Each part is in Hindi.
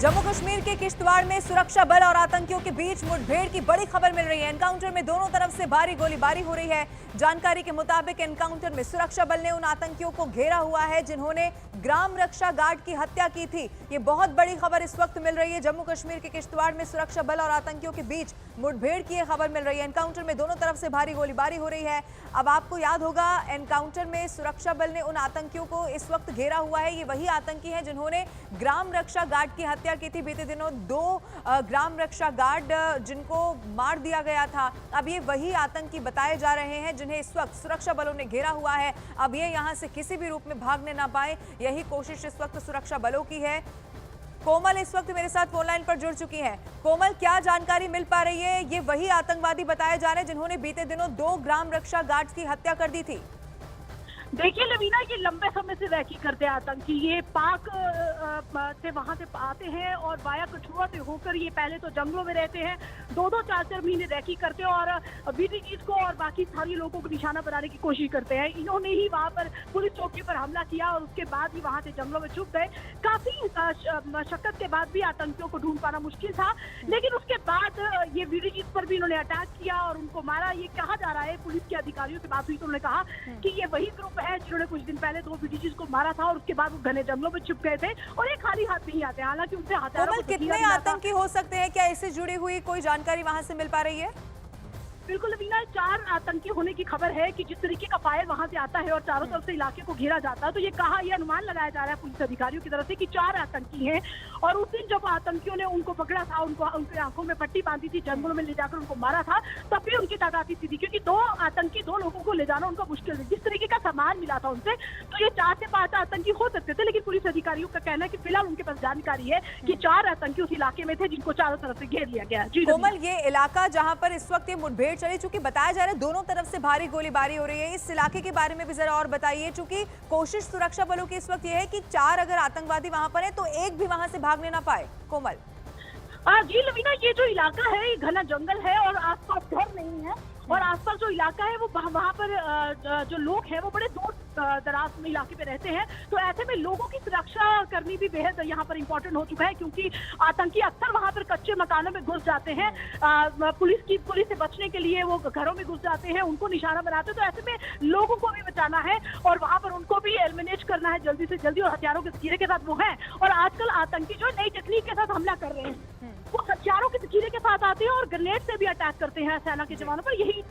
जम्मू कश्मीर के किश्तवाड़ में सुरक्षा बल और आतंकियों के बीच मुठभेड़ की बड़ी खबर मिल रही है। एनकाउंटर में दोनों तरफ से भारी गोलीबारी हो रही है। जानकारी के मुताबिक एनकाउंटर में सुरक्षा बल ने उन आतंकियों को घेरा हुआ है जिन्होंने ग्राम रक्षा गार्ड की हत्या की थी। ये बहुत बड़ी खबर इस वक्त मिल रही है। जम्मू कश्मीर के किश्तवाड़ में सुरक्षा बल और आतंकियों के बीच मुठभेड़ की यह खबर मिल रही है। एनकाउंटर में दोनों तरफ से भारी गोलीबारी हो रही है। अब आपको याद होगा, एनकाउंटर में सुरक्षा बल ने उन आतंकियों को इस वक्त घेरा हुआ है। ये वही आतंकी हैं जिन्होंने ग्राम रक्षा गार्ड की हत्या की थी। बीते दिनों 2 ग्राम रक्षा गार्ड जिनको मार दिया गया था, अब ये वही आतंकी बताए जा रहे हैं जिन्हें इस वक्त सुरक्षा बलों ने घेरा हुआ है। अब ये यहां से किसी भी रूप में भागने ना पाए, यही कोशिश इस वक्त सुरक्षा बलों की है। कोमल इस वक्त मेरे साथ फोन लाइन पर जुड़ चुकी हैं। कोमल, क्या जानकारी मिल पा रही है? ये वही आतंकवादी बताए जा रहे हैं जिन्होंने बीते दिनों 2 ग्राम रक्षा गार्ड्स की हत्या कर दी थी। देखिए लवीना, ये लंबे समय से रैकी करते हैं आतंकी। ये पाक से वहां से आते हैं और वाया कठुआ से होकर ये पहले तो जंगलों में रहते हैं, 2-2, 4-4 महीने रैकी करते हैं और बीटीजी को और बाकी सारी लोगों को निशाना बनाने की कोशिश करते हैं। इन्होंने ही वहां पर पुलिस चौकी पर हमला किया और उसके बाद ही वहां से जंगलों में छुप गए। काफी मशक्कत के बाद भी आतंकियों को ढूंढ पाना मुश्किल था, लेकिन उसके बाद ये बीटीजी पर भी इन्होंने अटैक किया और उनको मारा। ये कहा जा रहा है, पुलिस के अधिकारियों से बात हुई तो उन्होंने कहा कि ये वही ग्रुप है जिन्होंने कुछ दिन पहले 2 बीटीजीज को मारा था और उसके बाद वो घने जंगलों में छुप गए थे और ये खाली हाथ नहीं आते। हालांकि उनसे हथियारों को कितने आतंकी हो सकते हैं? क्या इससे जुड़ी हुई कोई जानकारी वहां से मिल पा रही है? बिल्कुल लवीना, 4 आतंकी होने की खबर है कि जिस तरीके का फायर वहां से आता है और चारों तरफ से इलाके को घेरा जाता है, तो ये अनुमान लगाया जा रहा है पुलिस अधिकारियों की तरफ से कि 4 आतंकी हैं। और उस दिन जब आतंकियों ने उनको पकड़ा था, उनकी आंखों में पट्टी बांधी थी, जंगलों में ले जाकर उनको मारा था, तब भी उनकी तादाद थी क्योंकि 2 आतंकी 2 लोगों को ले जाना उनका मुश्किल है। जिस तरीके का सामान मिला था उनसे, तो ये 4 से 5 आतंकी हो सकते थे, लेकिन पुलिस अधिकारियों का कहना है कि फिलहाल उनके पास जानकारी है कि 4 आतंकी उस इलाके में थे जिनको चारों तरफ से घेर लिया गया। जी कोमल, ये इलाका जहां पर इस वक्त ये मुठभेड़ चली, चूंकि बताया जा रहा है दोनों तरफ से भारी गोलीबारी हो रही है, इस इलाके के बारे में भी जरा और बताइए, चूंकि कोशिश सुरक्षा बलों की इस वक्त ये है कि 4 अगर आतंकवादी वहां पर है तो एक भी वहां से भागने ना पाए। कोमल जी लवीना, ये जो इलाका है ये घना जंगल है और आसपास घर नहीं है और आसपास जो इलाका है वो वहाँ पर जो लोग हैं वो बड़े दूर दराज में इलाके पे रहते हैं। तो ऐसे में लोगों की सुरक्षा करनी भी बेहद यहाँ पर इम्पोर्टेंट हो चुका है, क्योंकि आतंकी अक्सर वहाँ पर कच्चे मकानों में घुस जाते हैं। पुलिस से बचने के लिए वो घरों में घुस जाते हैं, उनको निशाना बनाते हैं। तो ऐसे में लोगों को भी बचाना है और वहाँ पर उनको भी एलिमिनेट करना है जल्दी से जल्दी, और हथियारों के जखीरे के साथ वो है। और आजकल आतंकी जो नई टेक्निक के साथ हमला कर रहे हैं, वो हथियारों के जखीरे के साथ आते हैं और ग्रेनेड से भी अटैक करते हैं सेना के जवानों पर। यही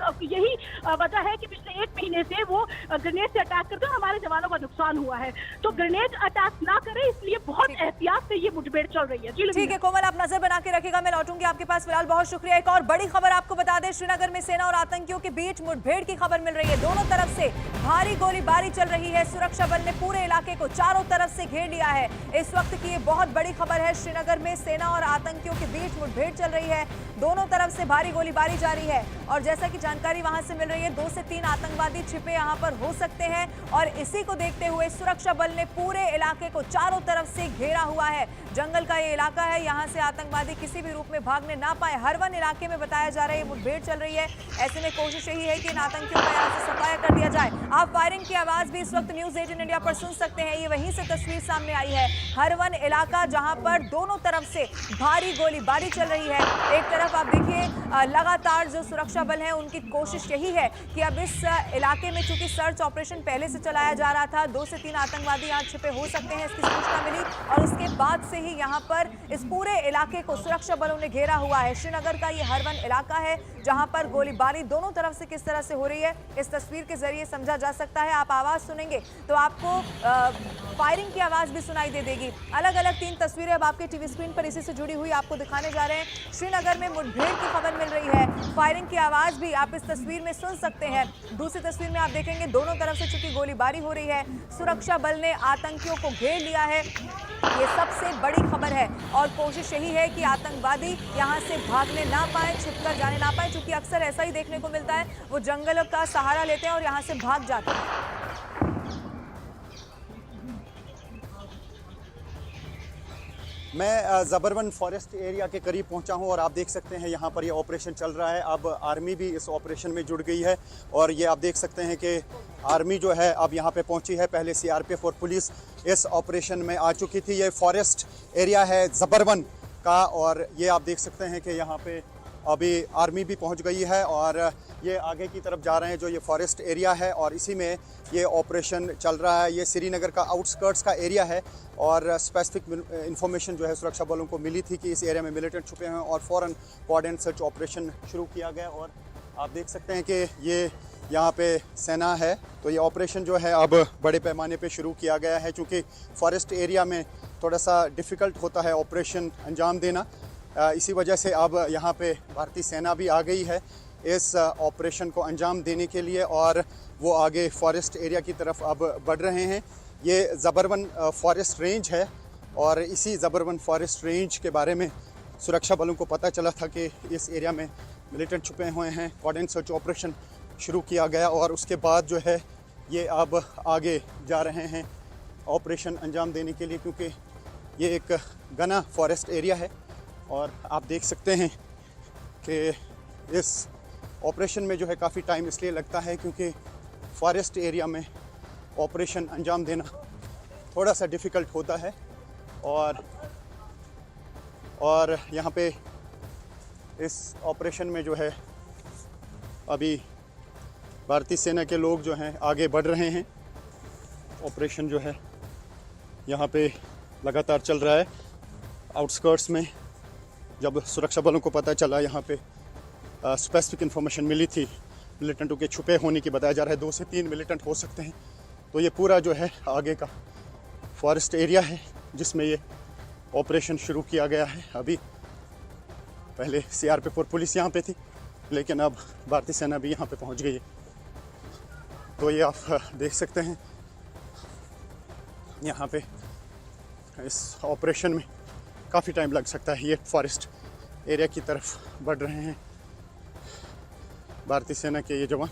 वजह है कि पिछले 1 महीने से वो ग्रेनेड से अटैक करते हैं और हमारे जवानों का नुकसान हुआ है। तो ग्रेनेड अटैक ना करें, इसलिए बहुत एहतियात से ये मुठभेड़ चल रही है। ठीक है कोमल, आप नजर बना के रखेगा, मैं लौटूंगी आपके पास। फिलहाल बहुत शुक्रिया। एक और बड़ी खबर आपको बता दें, श्रीनगर में सेना और आतंकियों के बीच मुठभेड़ की खबर मिल रही है। दोनों तरफ से भारी गोलीबारी चल रही है। सुरक्षा बल ने पूरे इलाके को चारों तरफ से घेर लिया है। इस वक्त की ये बहुत बड़ी खबर है। श्रीनगर में सेना और आतंकियों के बीच मुठभेड़ चल रही है, दोनों तरफ से भारी गोलीबारी जारी है और जैसा कि जानकारी वहां से मिल रही है 2 से 3 आतंकवादी छिपे यहां पर हो सकते हैं और इसी को देखते हुए सुरक्षा बल ने पूरे इलाके को चारों तरफ से घेरा हुआ है। जंगल का ये इलाका है, यहां से आतंकवादी किसी भी रूप में भागने ना पाए। हरवन इलाके में बताया जा रहा है मुठभेड़ चल रही है। ऐसे में कोशिश यही है कि इन आतंकियों का यहां से सफाया कर दिया जाए। आप फायरिंग की आवाज भी इस वक्त न्यूज 18 इंडिया पर सुन सकते हैं। ये वहीं से तस्वीर सामने आई है, हरवन इलाका जहां पर दोनों तरफ से भारी गोलीबारी चल रही है। एक तरफ आप देखिए लगातार जो सुरक्षा बल है उनकी कोशिश यही है कि अब इस इलाके में चूंकि सर्च ऑपरेशन पहले से चलाया जा रहा था, 2 से 3 आतंकवादी यहाँ छिपे हो सकते हैं, इसकी सूचना मिली और उसके बाद से ही यहाँ पर इस पूरे इलाके को सुरक्षा बलों ने घेरा हुआ है। श्रीनगर का ये हरवन इलाका है जहां पर गोलीबारी दोनों तरफ से किस तरह से हो रही है इस तस्वीर के जरिए समझा जा सकता है। आप आवाज सुनेंगे तो आपको फायरिंग की आवाज भी सुनाई दे देगी। अलग अलग 3 तस्वीरें अब आपके टीवी स्क्रीन पर इसी से जुड़ी हुई आपको दिखाने जा रहे हैं। श्रीनगर में मुठभेड़ की खबर मिल रही है, फायरिंग की आवाज भी आप इस तस्वीर में सुन सकते हैं। दूसरी तस्वीर में आप देखेंगे दोनों तरफ से चूंकि गोलीबारी हो रही है, सुरक्षा बल ने आतंकियों को घेर लिया है। ये सबसे बड़ी खबर है और कोशिश यही है कि आतंकवादी यहां से भागने ना पाए, छिपकर जाने ना पाए, क्योंकि अक्सर ऐसा ही देखने को मिलता है, वो जंगल का सहारा लेते हैं और यहां से भाग जाते हैं। मैं ज़बरवन फॉरेस्ट एरिया के करीब पहुंचा हूं और आप देख सकते हैं यहाँ पर ये ऑपरेशन चल रहा है। अब आर्मी भी इस ऑपरेशन में जुड़ गई है और ये आप देख सकते हैं कि आर्मी जो है अब यहाँ पे पहुंची है। पहले सीआरपीएफ और पुलिस इस ऑपरेशन में आ चुकी थी। ये फॉरेस्ट एरिया है ज़बरवन का और ये आप देख सकते हैं कि यहाँ पे अभी आर्मी भी पहुंच गई है और ये आगे की तरफ जा रहे हैं। जो ये फॉरेस्ट एरिया है और इसी में ये ऑपरेशन चल रहा है। ये श्रीनगर का आउटस्कर्ट्स का एरिया है और स्पेसिफिक इंफॉर्मेशन जो है सुरक्षा बलों को मिली थी कि इस एरिया में मिलिटेंट छुपे हैं और फ़ौरन कोऑर्डिनेट सर्च ऑपरेशन शुरू किया गया। और आप देख सकते हैं कि ये यहाँ पे सेना है। तो ये ऑपरेशन जो है अब बड़े पैमाने पे शुरू किया गया है। चूँकि फॉरेस्ट एरिया में थोड़ा सा डिफ़िकल्ट होता है ऑपरेशन अंजाम देना, इसी वजह से अब यहाँ पे भारतीय सेना भी आ गई है इस ऑपरेशन को अंजाम देने के लिए और वो आगे फॉरेस्ट एरिया की तरफ अब बढ़ रहे हैं। ये ज़बरवन फॉरेस्ट रेंज है और इसी ज़बरवन फॉरेस्ट रेंज के बारे में सुरक्षा बलों को पता चला था कि इस एरिया में मिलिटेंट छुपे हुए हैं। कोऑर्डिनेट सर्च ऑपरेशन शुरू किया गया और उसके बाद जो है ये अब आगे जा रहे हैं ऑपरेशन अंजाम देने के लिए, क्योंकि ये एक घना फॉरेस्ट एरिया है। और आप देख सकते हैं कि इस ऑपरेशन में जो है काफ़ी टाइम इसलिए लगता है क्योंकि फॉरेस्ट एरिया में ऑपरेशन अंजाम देना थोड़ा सा डिफ़िकल्ट होता है। और यहाँ पे इस ऑपरेशन में जो है अभी भारतीय सेना के लोग जो हैं आगे बढ़ रहे हैं। ऑपरेशन जो है यहाँ पे लगातार चल रहा है। आउटस्कर्ट्स में जब सुरक्षा बलों को पता चला, यहाँ पे स्पेसिफिक इन्फॉर्मेशन मिली थी मिलिटेंटों के छुपे होने की, बताया जा रहा है 2 से 3 मिलिटेंट हो सकते हैं। तो ये पूरा जो है आगे का फॉरेस्ट एरिया है जिसमें ये ऑपरेशन शुरू किया गया है। अभी पहले सीआरपीएफ और पुलिस यहाँ पे थी, लेकिन अब भारतीय सेना भी यहाँ पे पहुँच गई है। तो ये आप देख सकते हैं यहाँ पे इस ऑपरेशन में काफ़ी टाइम लग सकता है। ये फॉरेस्ट एरिया की तरफ बढ़ रहे हैं भारतीय सेना के ये जवान।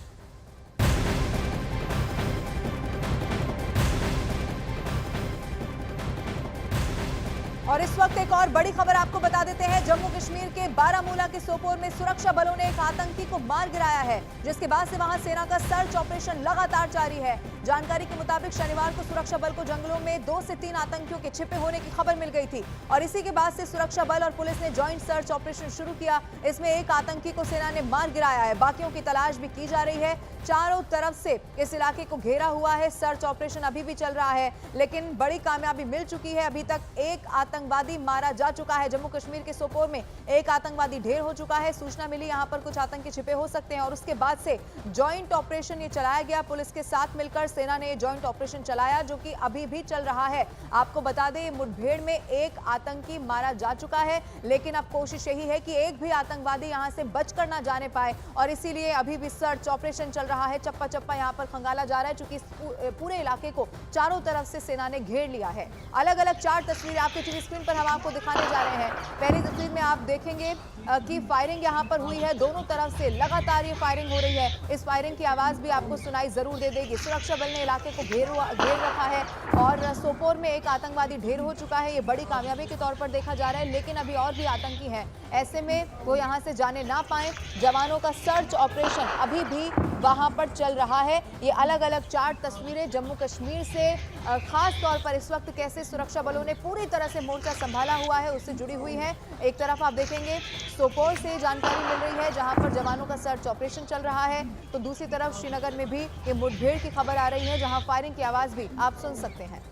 और इस वक्त एक और बड़ी खबर आपको बता देते हैं। जम्मू कश्मीर के बारामूला के सोपोर में सुरक्षा बलों ने एक आतंकी को मार गिराया है, जिसके बाद से वहां सेना का सर्च ऑपरेशन लगातार जारी है। जानकारी के मुताबिक शनिवार को सुरक्षा बल को जंगलों में 2 से 3 आतंकियों के छिपे होने की खबर मिल गई थी और इसी के बाद से सुरक्षा बल और पुलिस ने ज्वाइंट सर्च ऑपरेशन शुरू किया। इसमें एक आतंकी को सेना ने मार गिराया है, बाकियों की तलाश भी की जा रही है। चारों तरफ से इस इलाके को घेरा हुआ है। सर्च ऑपरेशन अभी भी चल रहा है, लेकिन बड़ी कामयाबी मिल चुकी है। अभी तक एक आतंकवादी मारा जा चुका है। जम्मू कश्मीर के सोपोर में एक आतंकवादी ढेर हो चुका है। सूचना मिली यहाँ पर कुछ आतंकी छिपे हो सकते हैं और उसके बाद से ज्वाइंट ऑपरेशन ये चलाया गया। पुलिस के साथ मिलकर सेना ने ज्वाइंट ऑपरेशन चलाया, जो कि अभी भी चल रहा है। आपको बता दें, मुठभेड़ में एक आतंकी मारा जा चुका है, लेकिन अब कोशिश यही है कि एक भी आतंकवादी यहाँ से बचकर ना जाने पाए और इसीलिए अभी भी सर्च ऑपरेशन चल रहा है। चप्पा चप्पा यहाँ पर खंगाला जा रहा है, क्योंकि पूरे इलाके को चारों तरफ से सेना ने घेर लिया है। अलग अलग 4 तस्वीरें आपके टीवी स्क्रीन पर हम आपको दिखाने जा रहे हैं। पहली तस्वीर में आप देखेंगे कि फायरिंग यहाँ पर हुई है। दोनों तरफ से लगातार ये फायरिंग हो रही है। इस फायरिंग की आवाज भी आपको सुनाई जरूर दे देगी। सुरक्षा बल ने इलाके को घेर रखा है और सोपोर में एक आतंकवादी ढेर हो चुका है। ये बड़ी कामयाबी के तौर पर देखा जा रहा है, लेकिन अभी और भी आतंकी हैं। ऐसे में वो यहाँ से जाने ना पाए। जवानों का सर्च ऑपरेशन अभी भी वहां पर चल रहा है। ये अलग अलग 4 तस्वीरें जम्मू कश्मीर से खास तौर पर इस वक्त कैसे सुरक्षा बलों ने पूरी तरह से मोर्चा संभाला हुआ है उससे जुड़ी हुई है। एक तरफ आप देखेंगे सोपोर से जानकारी मिल रही है जहां पर जवानों का सर्च ऑपरेशन चल रहा है, तो दूसरी तरफ श्रीनगर में भी ये मुठभेड़ की खबर आ रही है, जहां फायरिंग की आवाज भी आप सुन सकते हैं।